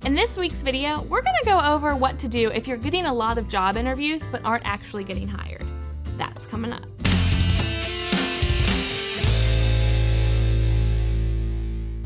In this week's video, we're gonna go over what to do if you're getting a lot of job interviews but aren't actually getting hired. That's coming up.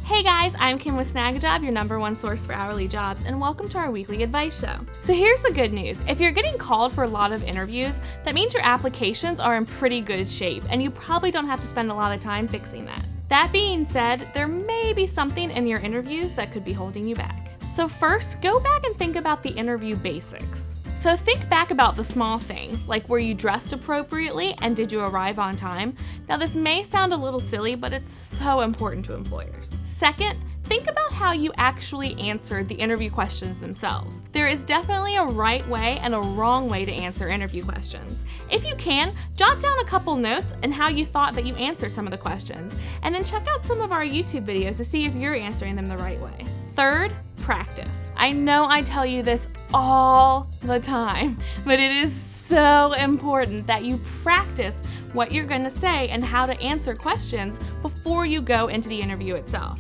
Hey guys, I'm Kim with Snagajob, your #1 source for hourly jobs, and welcome to our weekly advice show. So here's the good news. If you're getting called for a lot of interviews, that means your applications are in pretty good shape, and you probably don't have to spend a lot of time fixing that. That being said, there may be something in your interviews that could be holding you back. So first, go back and think about the interview basics. So think back about the small things, like were you dressed appropriately and did you arrive on time? Now this may sound a little silly, but it's so important to employers. Second, think about how you actually answered the interview questions themselves. There is definitely a right way and a wrong way to answer interview questions. If you can, jot down a couple notes on how you thought that you answered some of the questions, and then check out some of our YouTube videos to see if you're answering them the right way. Third, practice. I know I tell you this all the time, but it is so important that you practice what you're going to say and how to answer questions before you go into the interview itself.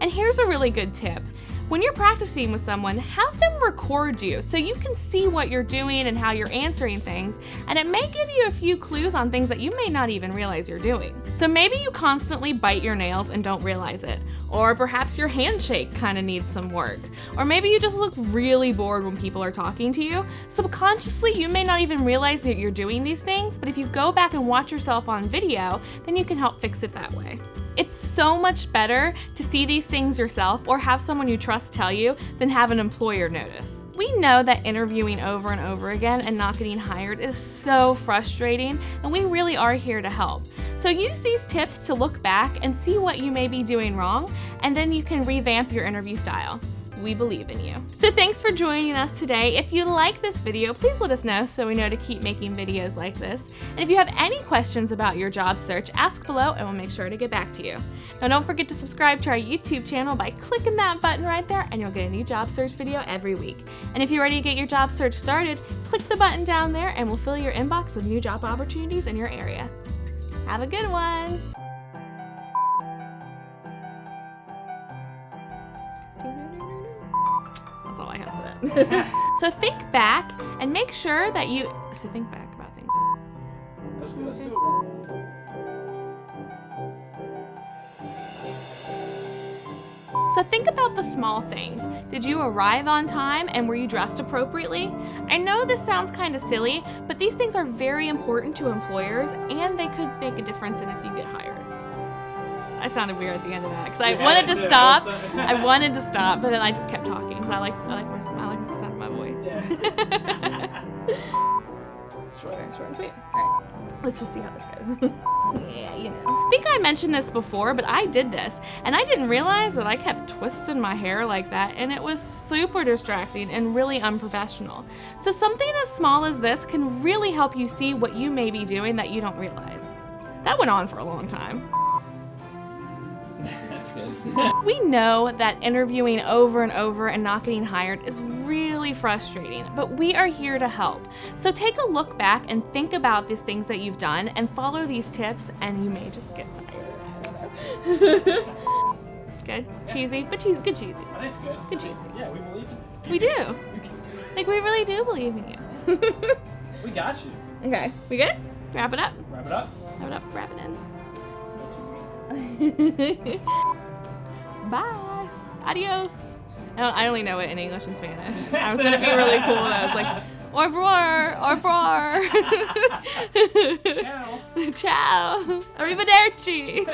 And here's a really good tip. When you're practicing with someone, have them record you so you can see what you're doing and how you're answering things, and it may give you a few clues on things that you may not even realize you're doing. So maybe you constantly bite your nails and don't realize it, or perhaps your handshake kind of needs some work, or maybe you just look really bored when people are talking to you. Subconsciously, you may not even realize that you're doing these things, but if you go back and watch yourself on video, then you can help fix it that way. It's so much better to see these things yourself or have someone you trust tell you than have an employer notice. We know that interviewing over and over again and not getting hired is so frustrating, and we really are here to help. So use these tips to look back and see what you may be doing wrong, and then you can revamp your interview style. We believe in you. So thanks for joining us today. If you like this video, please let us know so we know to keep making videos like this. And if you have any questions about your job search, ask below and we'll make sure to get back to you. Now don't forget to subscribe to our YouTube channel by clicking that button right there, and you'll get a new job search video every week. And if you're ready to get your job search started, click the button down there and we'll fill your inbox with new job opportunities in your area. Have a good one. That's all I have for that. So think back and make sure that you, think back about things. Let's do it. So think about the small things. Did you arrive on time and were you dressed appropriately? I know this sounds kind of silly, but these things are very important to employers and they could make a difference in if you get hired. I sounded weird at the end of that because I wanted to stop. I wanted to stop, but then I just kept talking because I like the sound of my voice. Yeah. Short and sweet. All right, let's just see how this goes. Yeah, you know. I think I mentioned this before, but I did this, and I didn't realize that I kept twisting my hair like that, and it was super distracting and really unprofessional. So something as small as this can really help you see what you may be doing that you don't realize. That went on for a long time. That's good. We know that interviewing over and over and not getting hired is really frustrating, but we are here to help. So take a look back and think about these things that you've done and follow these tips, and you may just get hired. Good? Cheesy? But good cheesy. I think it's good. Good cheesy. Yeah, we believe in you. We do. Like, we really do believe in you. We got you. Okay, we good? Wrap it up. Wrap it up. Wrap it up, wrap it in. Bye. Adios. I only know it in English and Spanish. I was gonna be really cool and I was like, au revoir, au revoir. Ciao. Ciao. Arrivederci.